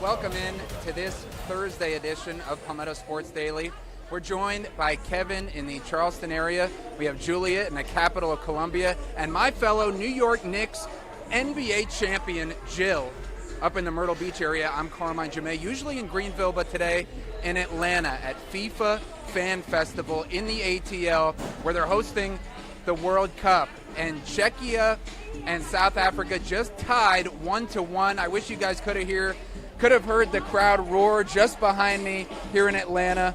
Welcome in to this Thursday edition of Palmetto Sports Daily. We're joined by Kevin in the Charleston area. We have Julia in the capital of Columbia, and my fellow New York Knicks NBA champion Jill up in the Myrtle Beach area. I'm Carmine Jamea, usually in Greenville, but today in Atlanta at FIFA Fan Festival in the ATL, where they're hosting the World Cup. And Czechia and South Africa just tied 1-1. I wish you guys could have heard the crowd roar just behind me here in Atlanta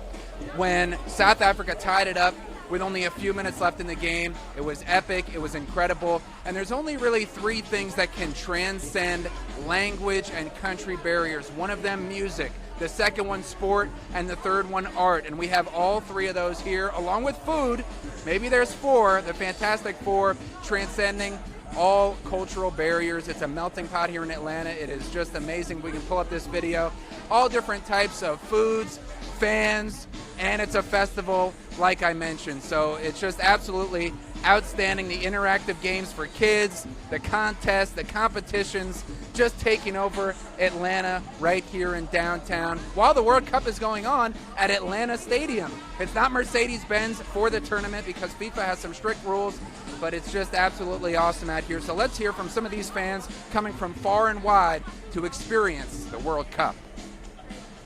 when South Africa tied it up with only a few minutes left in the game. It was epic, it was incredible, and there's only really three things that can transcend language and country barriers. One of them, music, the second one, sport, and the third one, art. And we have all three of those here, along with food. Maybe there's four, the Fantastic Four, transcending all cultural barriers. It's a melting pot here in Atlanta. It is just amazing. We can pull up this video. All different types of foods, fans, and it's a festival like I mentioned. So it's just absolutely outstanding. The interactive games for kids, the contests, the competitions, just taking over Atlanta right here in downtown while the World Cup is going on at Atlanta Stadium. It's not Mercedes-Benz for the tournament because FIFA has some strict rules, but it's just absolutely awesome out here. So let's hear from some of these fans coming from far and wide to experience the World Cup.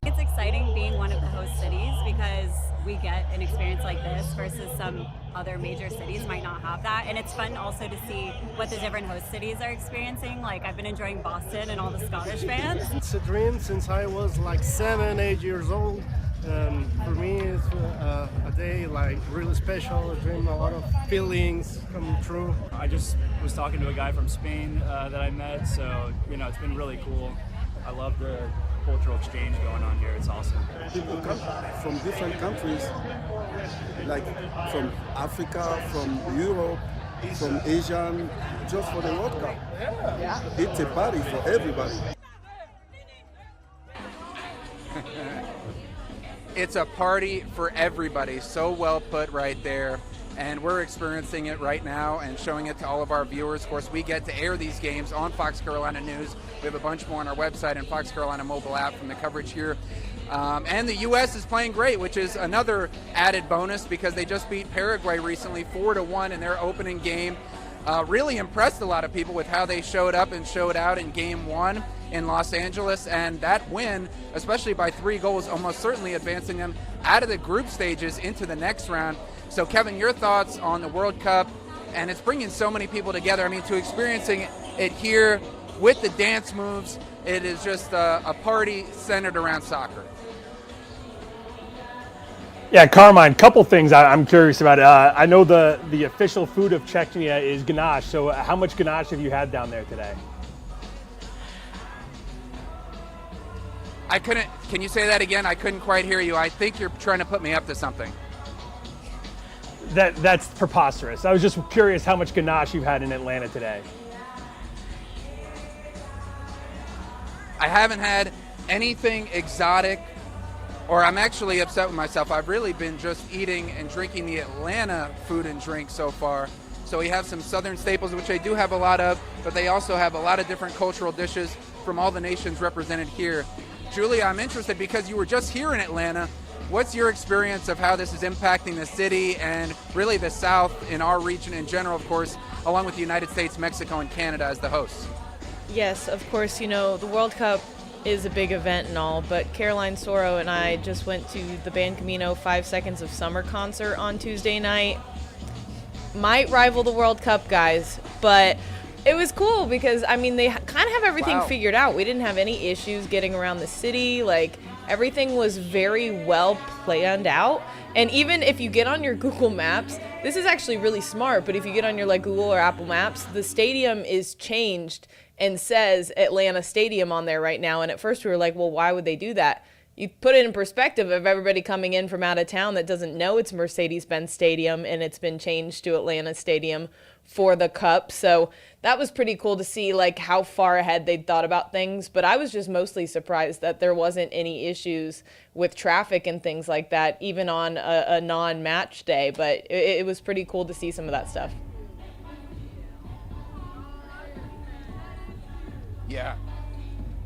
It's exciting being one of the host cities because we get an experience like this versus some other major cities might not have that. And it's fun also to see what the different host cities are experiencing. Like I've been enjoying Boston and all the Scottish fans. It's a dream since I was like 7-8 years old. For me, it's a day like really special, a dream, a lot of feelings come true. I just was talking to a guy from Spain that I met, so it's been really cool. I love the cultural exchange going on here. It's awesome. People come from different countries, like from Africa, from Europe, from Asia, just for the World Cup. Yeah. It's a party for everybody. It's a party for everybody. So well put right there. And we're experiencing it right now and showing it to all of our viewers. Of course, we get to air these games on Fox Carolina News. We have a bunch more on our website and Fox Carolina mobile app from the coverage here. And the U.S. is playing great, which is another added bonus because they just beat Paraguay recently 4-1 in their opening game. Really impressed a lot of people with how they showed up and showed out in Game 1 in Los Angeles. And that win, especially by 3 goals, almost certainly advancing them out of the group stages into the next round. So, Kevin, your thoughts on the World Cup, and it's bringing so many people together. I mean, to experiencing it here with the dance moves, it is just a party centered around soccer. Yeah, Carmine, couple things I'm curious about. I know the official food of Czechia is ganache, so how much ganache have you had down there today? Can you say that again? I couldn't quite hear you. I think you're trying to put me up to something. That's preposterous. I was just curious how much ganache you've had in Atlanta today. I haven't had anything exotic, or I'm actually upset with myself. I've really been just eating and drinking the Atlanta food and drink so far. So we have some southern staples, which they do have a lot of, but they also have a lot of different cultural dishes from all the nations represented here. Julia, I'm interested because you were just here in Atlanta. What's your experience of how this is impacting the city and really the South in our region in general, of course, along with the United States, Mexico, and Canada as the hosts? Yes, of course, the World Cup is a big event and all, but Caroline Soro and I just went to the Ban Camino 5 Seconds of Summer concert on Tuesday night. Might rival the World Cup, guys, but it was cool because, they kind of have everything figured out. We didn't have any issues getting around the city. Everything was very well planned out. And even if you get on your Google Maps, this is actually really smart, but if you get on your Google or Apple Maps, the stadium is changed and says Atlanta Stadium on there right now. And at first we were like, well, why would they do that? You put it in perspective of everybody coming in from out of town that doesn't know it's Mercedes-Benz Stadium and it's been changed to Atlanta Stadium for the Cup. So that was pretty cool to see how far ahead they'd thought about things. But I was just mostly surprised that there wasn't any issues with traffic and things like that, even on a non-match day. But it was pretty cool to see some of that stuff. Yeah.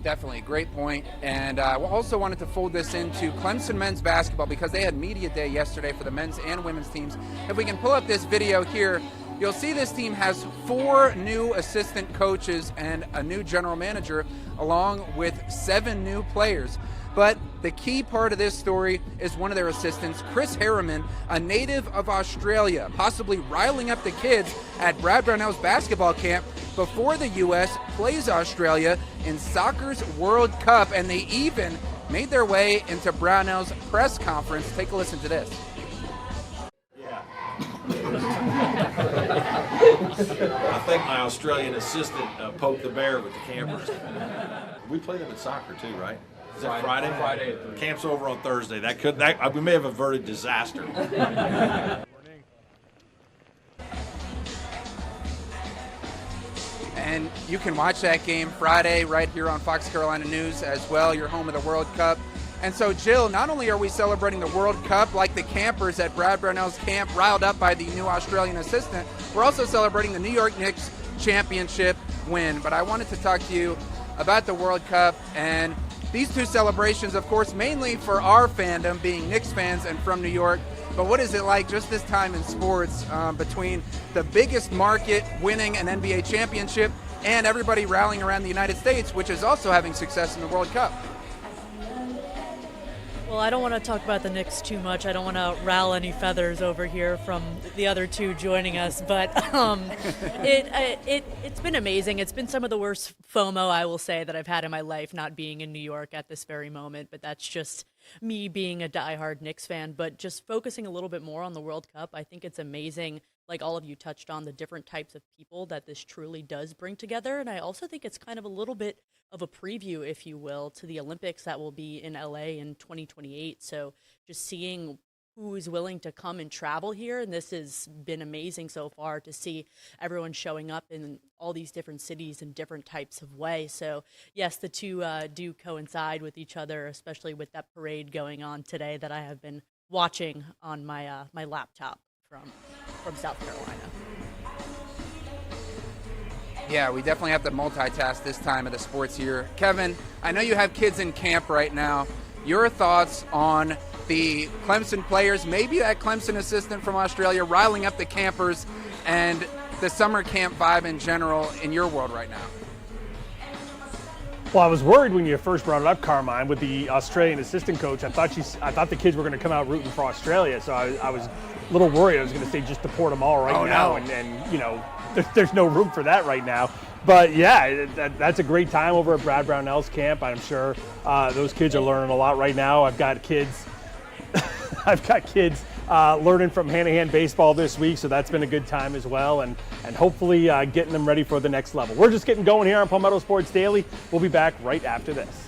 Definitely, great point. And I also wanted to fold this into Clemson men's basketball because they had media day yesterday for the men's and women's teams. If we can pull up this video here, you'll see this team has 4 new assistant coaches and a new general manager, along with 7 new players. But the key part of this story is one of their assistants, Chris Harriman, a native of Australia, possibly riling up the kids at Brad Brownell's basketball camp before the U.S. plays Australia in soccer's World Cup, and they even made their way into Brownell's press conference. Take a listen to this. I think my Australian assistant poked the bear with the campers. We play them in soccer too, right? Is that Friday? Friday. Camp's over on Thursday. We may have averted disaster. And you can watch that game Friday right here on Fox Carolina News as well, your home of the World Cup. And so, Jill, not only are we celebrating the World Cup like the campers at Brad Brownell's camp, riled up by the new Australian assistant, we're also celebrating the New York Knicks championship win. But I wanted to talk to you about the World Cup and these two celebrations, of course, mainly for our fandom, being Knicks fans and from New York. But what is it like just this time in sports between the biggest market winning an NBA championship and everybody rallying around the United States, which is also having success in the World Cup? Well, I don't want to talk about the Knicks too much. I don't want to rile any feathers over here from the other two joining us, but it's been amazing. It's been some of the worst FOMO, I will say, that I've had in my life, not being in New York at this very moment, but that's just me being a diehard Knicks fan. But just focusing a little bit more on the World Cup, I think it's amazing, like all of you touched on, the different types of people that this truly does bring together. And I also think it's kind of a little bit of a preview, if you will, to the Olympics that will be in LA in 2028. So just seeing who is willing to come and travel here, and this has been amazing so far to see everyone showing up in all these different cities in different types of ways. So yes, the two do coincide with each other, especially with that parade going on today that I have been watching on my my laptop from South Carolina. Yeah, we definitely have to multitask this time of the sports year. Kevin, I know you have kids in camp right now. Your thoughts on the Clemson players, maybe that Clemson assistant from Australia riling up the campers, and the summer camp vibe in general in your world right now? Well, I was worried when you first brought it up, Carmine, with the Australian assistant coach. I thought the kids were going to come out rooting for Australia, so I was a little worried. I was going to say just deport them all right now, no. and you know, there's no room for that right now. But yeah, that's a great time over at Brad Brownell's camp. I'm sure those kids are learning a lot right now. I've got kids learning from hand-to-hand baseball this week, so that's been a good time as well, and hopefully getting them ready for the next level. We're just getting going here on Palmetto Sports Daily. We'll be back right after this.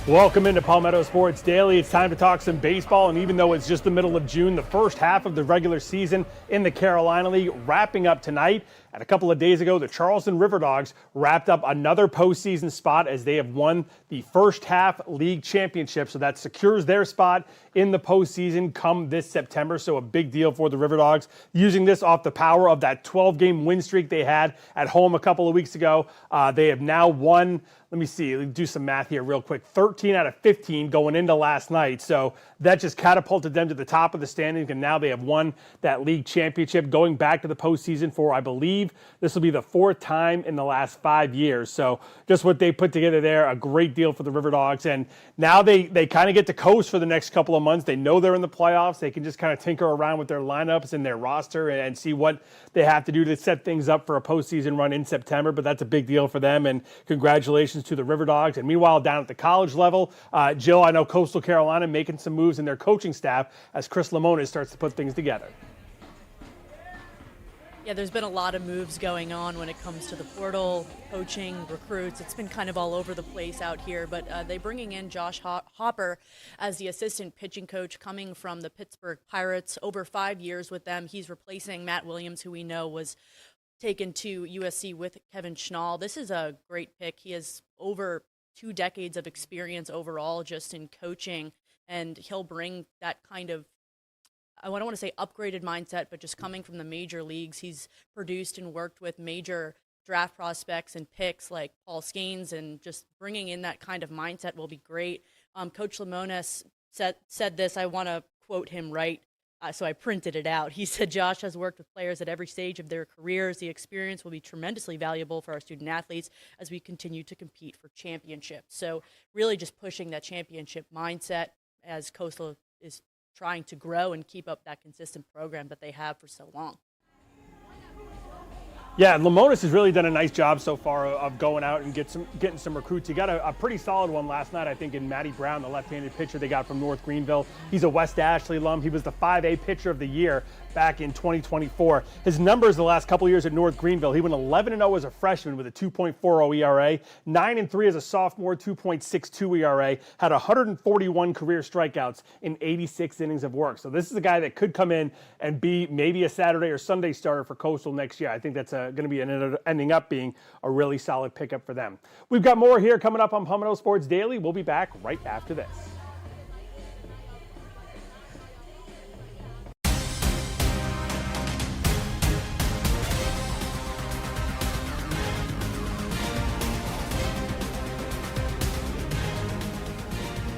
Welcome into Palmetto Sports Daily. It's time to talk some baseball, and even though it's just the middle of June, the first half of the regular season in the Carolina League wrapping up tonight. And a couple of days ago, the Charleston Riverdogs wrapped up another postseason spot as they have won the first half league championship. So that secures their spot in the postseason come this September. So a big deal for the Riverdogs, using this off the power of that 12-game win streak they had at home a couple of weeks ago. They have now won, let me do some math here real quick, 13 out of 15 going into last night. So that just catapulted them to the top of the standings, and now they have won that league championship, going back to the postseason for, I believe, this will be the 4th time in the last 5 years. So just what they put together there, a great deal for the Riverdogs. And now they kind of get to coast for the next couple of months. They know they're in the playoffs. They can just kind of tinker around with their lineups and their roster and see what they have to do to set things up for a postseason run in September. But that's a big deal for them, and congratulations to the Riverdogs. And meanwhile, down at the college level, Jill, I know Coastal Carolina making some moves in their coaching staff as Chris Lamonis starts to put things together. Yeah, there's been a lot of moves going on when it comes to the portal, coaching, recruits. It's been kind of all over the place out here, but they're bringing in Josh Hopper as the assistant pitching coach, coming from the Pittsburgh Pirates. Over 5 years with them. He's replacing Matt Williams, who we know was taken to USC with Kevin Schnall. This is a great pick. He has over 2 decades of experience overall just in coaching, and he'll bring that kind of, I don't want to say upgraded mindset, but just coming from the major leagues. He's produced and worked with major draft prospects and picks like Paul Skeens, and just bringing in that kind of mindset will be great. Coach Lemonis said this, I want to quote him right, so I printed it out. He said, Josh has worked with players at every stage of their careers. The experience will be tremendously valuable for our student athletes as we continue to compete for championships. So really just pushing that championship mindset as Coastal is trying to grow and keep up that consistent program that they have for so long. Yeah, Lemonis has really done a nice job so far of going out and getting some recruits. He got a pretty solid one last night, I think, in Matty Brown, the left-handed pitcher they got from North Greenville. He's a West Ashley alum. He was the 5A pitcher of the year back in 2024. His numbers the last couple of years at North Greenville, he went 11-0 as a freshman with a 2.40 ERA, 9-3 as a sophomore, 2.62 ERA, had 141 career strikeouts in 86 innings of work. So this is a guy that could come in and be maybe a Saturday or Sunday starter for Coastal next year. I think that's going to be ending up being a really solid pickup for them. We've got more here coming up on Palmetto Sports Daily. We'll be back right after this.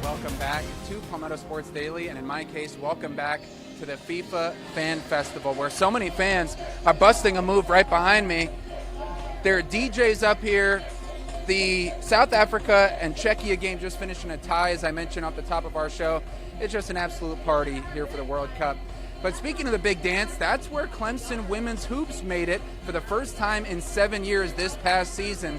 Welcome back to Palmetto Sports Daily, and in my case, welcome back to the FIFA Fan Festival, where so many fans are busting a move right behind me. There are DJs up here. The South Africa and Czechia game just finished in a tie, as I mentioned off the top of our show. It's just an absolute party here for the World Cup. But speaking of the big dance, that's where Clemson women's hoops made it for the first time in 7 years this past season.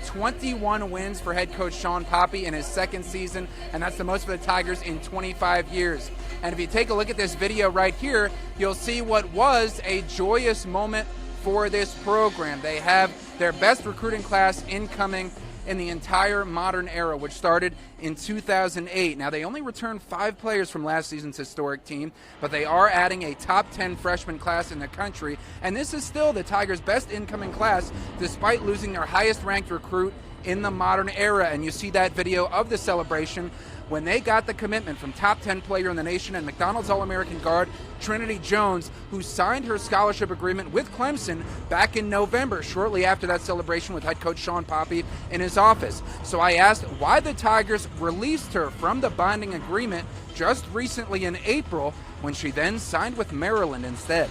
21 wins for head coach Sean Poppy in his second season, and that's the most for the Tigers in 25 years. And if you take a look at this video right here, you'll see what was a joyous moment for this program. They have their best recruiting class incoming in the entire modern era, which started in 2008. Now, they only returned 5 players from last season's historic team, but they are adding a top 10 freshman class in the country, and this is still the Tigers' best incoming class, despite losing their highest-ranked recruit in the modern era. And you see that video of the celebration when they got the commitment from top 10 player in the nation and McDonald's All-American guard Trinity Jones, who signed her scholarship agreement with Clemson back in November, shortly after that celebration with head coach Sean Poppy in his office. So I asked why the Tigers released her from the binding agreement just recently in April, when she then signed with Maryland instead.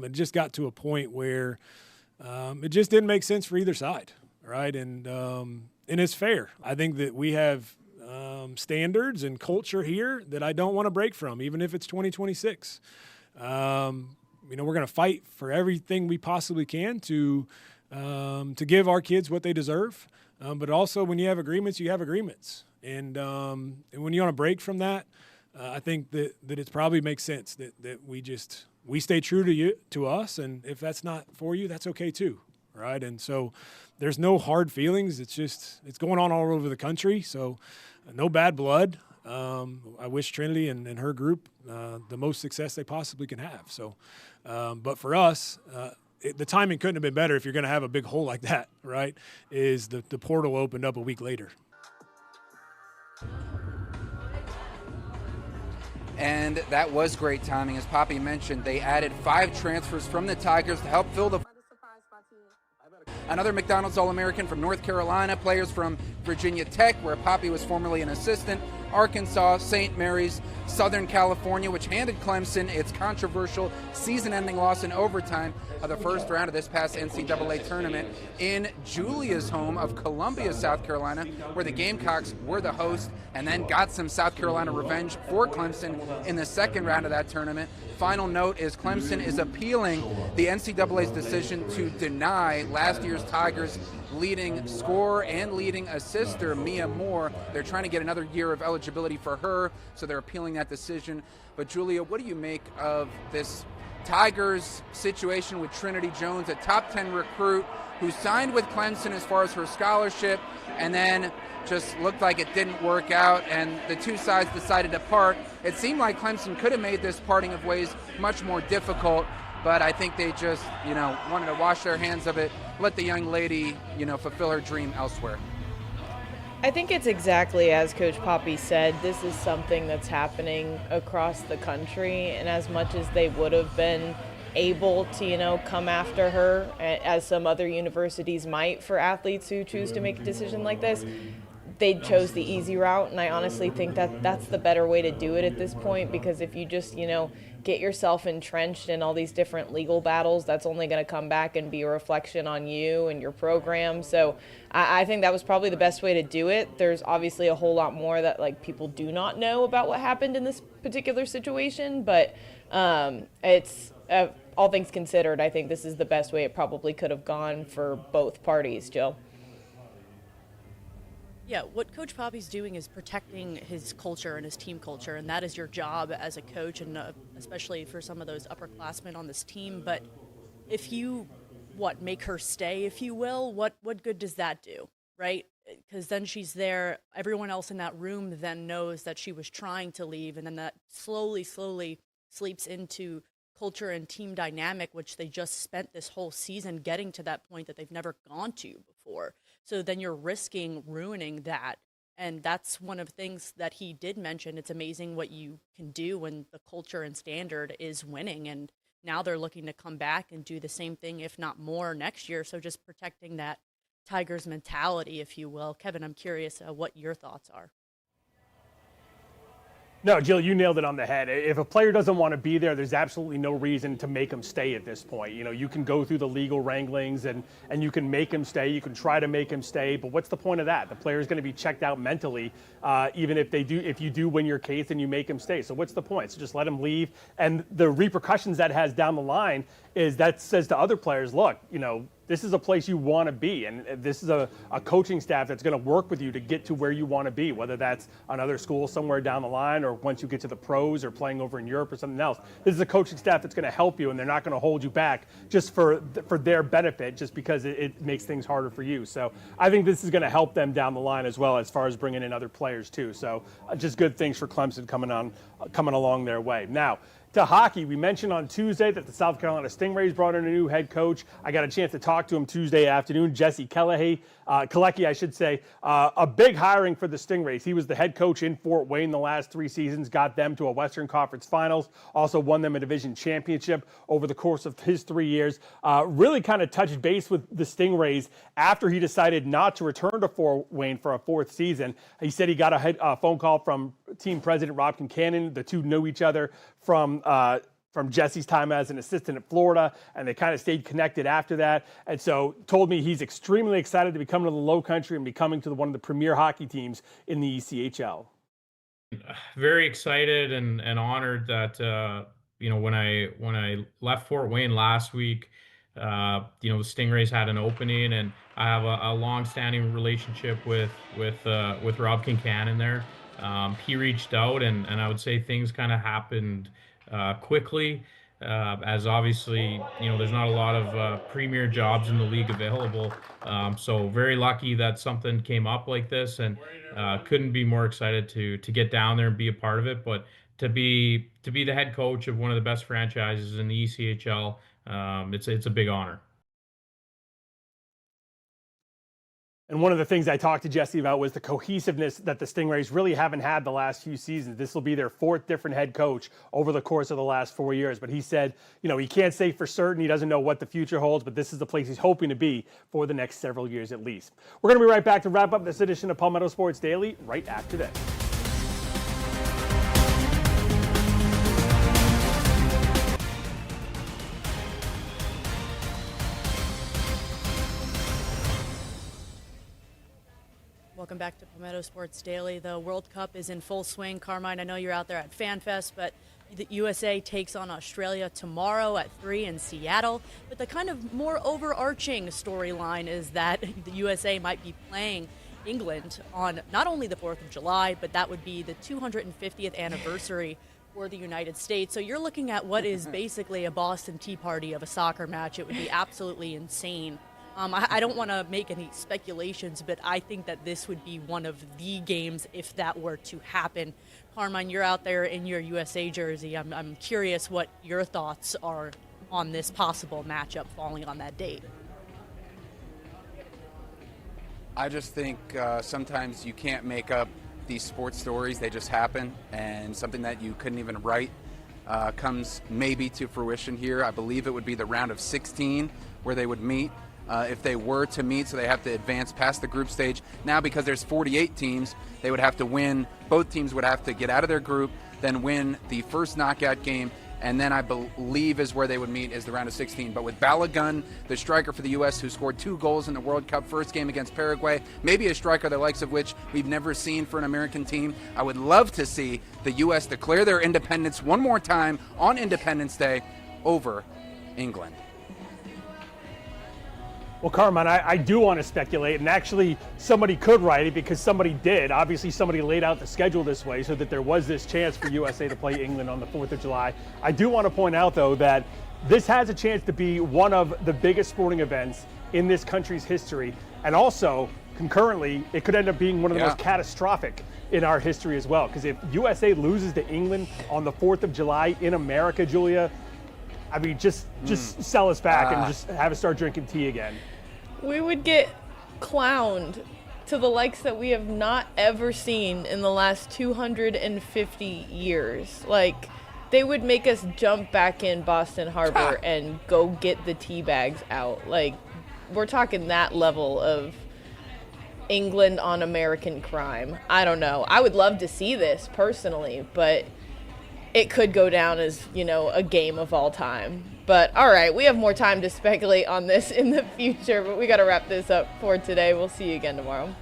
It just got to a point where it just didn't make sense for either side, right? And it's fair. I think that we have standards and culture here that I don't want to break from, even if it's 2026. We're going to fight for everything we possibly can to give our kids what they deserve. But also, when you have agreements, you have agreements. And when you want to break from that, I think that it probably makes sense that we stay true to us. And if that's not for you, that's okay too, right? And so there's no hard feelings. It's going on all over the country. So no bad blood. I wish Trinity and her group the most success they possibly can have. So, but for us, the timing couldn't have been better if you're going to have a big hole like that, right? Is the portal opened up a week later. And that was great timing. As Poppy mentioned, they added 5 transfers from the Tigers to help fill the another McDonald's All-American from North Carolina, players from Virginia Tech, where Poppy was formerly an assistant, Arkansas, St. Mary's, Southern California, which handed Clemson its controversial season-ending loss in overtime of the first round of this past NCAA tournament in Julia's home of Columbia, South Carolina, where the Gamecocks were the host and then got some South Carolina revenge for Clemson in the second round of that tournament. Final note is Clemson is appealing the NCAA's decision to deny last year's Tigers leading scorer and leading assister, Mia Moore. They're trying to get another year of eligibility for her, so they're appealing that decision. But Julia, what do you make of this Tigers situation with Trinity Jones, a top 10 recruit who signed with Clemson as far as her scholarship, and then just looked like it didn't work out, and the two sides decided to part? It seemed like Clemson could have made this parting of ways much more difficult, but I think they just, wanted to wash their hands of it, let the young lady, fulfill her dream elsewhere. I think it's exactly as Coach Poppy said. This is something that's happening across the country, and as much as they would have been able to, come after her, as some other universities might for athletes who choose to make a decision like this, they chose the easy route, and I honestly think that that's the better way to do it at this point, because if you just, get yourself entrenched in all these different legal battles, that's only going to come back and be a reflection on you and your program. So I think that was probably the best way to do it. There's obviously a whole lot more that people do not know about what happened in this particular situation, but it's all things considered, I think this is the best way it probably could have gone for both parties, Jill. Yeah, what Coach Poppy's doing is protecting his culture and his team culture, and that is your job as a coach, and especially for some of those upperclassmen on this team. But if you, make her stay, if you will, what good does that do, right? Because then she's there, everyone else in that room then knows that she was trying to leave, and then that slowly sleeps into culture and team dynamic, which they just spent this whole season getting to that point that they've never gone to before. So then you're risking ruining that. And that's one of the things that he did mention. It's amazing what you can do when the culture and standard is winning. And now they're looking to come back and do the same thing, if not more, next year. So just protecting that Tigers mentality, if you will. Kevin, I'm curious what your thoughts are. No, Jill, you nailed it on the head. If a player doesn't want to be there, there's absolutely no reason to make him stay at this point. You can go through the legal wranglings and you can make him stay. You can try to make him stay, but what's the point of that? The player is going to be checked out mentally, even if you do win your case and you make him stay. So what's the point? So just let him leave. And the repercussions that has down the line is that says to other players, look, this is a place you want to be, and this is a coaching staff that's going to work with you to get to where you want to be, whether that's another school somewhere down the line or once you get to the pros or playing over in Europe or something else. This is a coaching staff that's going to help you, and they're not going to hold you back just for their benefit, just because it makes things harder for you. So I think this is going to help them down the line as well, as far as bringing in other players too. So just good things for Clemson coming along their way. Now, to hockey, we mentioned on Tuesday that the South Carolina Stingrays brought in a new head coach. I got a chance to talk to him Tuesday afternoon, Jesse Kalecki, a big hiring for the Stingrays. He was the head coach in Fort Wayne the last 3 seasons, got them to a Western Conference Finals, also won them a division championship over the course of his 3 years. Really kind of touched base with the Stingrays after he decided not to return to Fort Wayne for a 4th season. He said he got a phone call from team president Rob Kincannon. The two knew each other from Jesse's time as an assistant at Florida, and they kind of stayed connected after that. And so told me he's extremely excited to be coming to the Low Country and be coming to one of the premier hockey teams in the ECHL. Very excited and honored that when I left Fort Wayne last week, the Stingrays had an opening, and I have a long-standing relationship with Rob Kincannon there. He reached out, and I would say things kind of happened quickly, as obviously, there's not a lot of premier jobs in the league available. So very lucky that something came up like this, and couldn't be more excited to get down there and be a part of it. But to be the head coach of one of the best franchises in the ECHL, it's a big honor. And one of the things I talked to Jesse about was the cohesiveness that the Stingrays really haven't had the last few seasons. This will be their 4th different head coach over the course of the last 4 years. But he said, he can't say for certain. He doesn't know what the future holds, but this is the place he's hoping to be for the next several years at least. We're going to be right back to wrap up this edition of Palmetto Sports Daily right after this. Welcome back to Palmetto Sports Daily. The World Cup is in full swing. Carmine, I know you're out there at FanFest, but the USA takes on Australia tomorrow at 3 in Seattle. But the kind of more overarching storyline is that the USA might be playing England on not only the 4th of July, but that would be the 250th anniversary for the United States. So you're looking at what is basically a Boston Tea Party of a soccer match. It would be absolutely insane. I don't want to make any speculations, but I think that this would be one of the games if that were to happen. Carmine, you're out there in your USA jersey. I'm curious what your thoughts are on this possible matchup falling on that date. I just think sometimes you can't make up these sports stories. They just happen, and something that you couldn't even write comes maybe to fruition here. I believe it would be the round of 16 where they would meet. If they were to meet, so they have to advance past the group stage. Now, because there's 48 teams, they would have to win. Both teams would have to get out of their group, then win the first knockout game, and then I believe is where they would meet is the round of 16. But with Balogun, the striker for the U.S. who scored 2 goals in the World Cup first game against Paraguay, maybe a striker the likes of which we've never seen for an American team, I would love to see the U.S. declare their independence one more time on Independence Day over England. Well, Carmine, I do want to speculate, and actually somebody could write it because somebody did. Obviously, somebody laid out the schedule this way so that there was this chance for USA to play England on the 4th of July. I do want to point out, though, that this has a chance to be one of the biggest sporting events in this country's history, and also, concurrently, it could end up being one of the most catastrophic in our history as well, because if USA loses to England on the 4th of July in America, Julia, I mean, just sell us back and just have us start drinking tea again. We would get clowned to the likes that we have not ever seen in the last 250 years. Like, they would make us jump back in Boston Harbor and go get the tea bags out. Like, we're talking that level of England on American crime. I don't know. I would love to see this personally, but it could go down as, you know, a game of all time. But all right, we have more time to speculate on this in the future, but we got to wrap this up for today. We'll see you again tomorrow.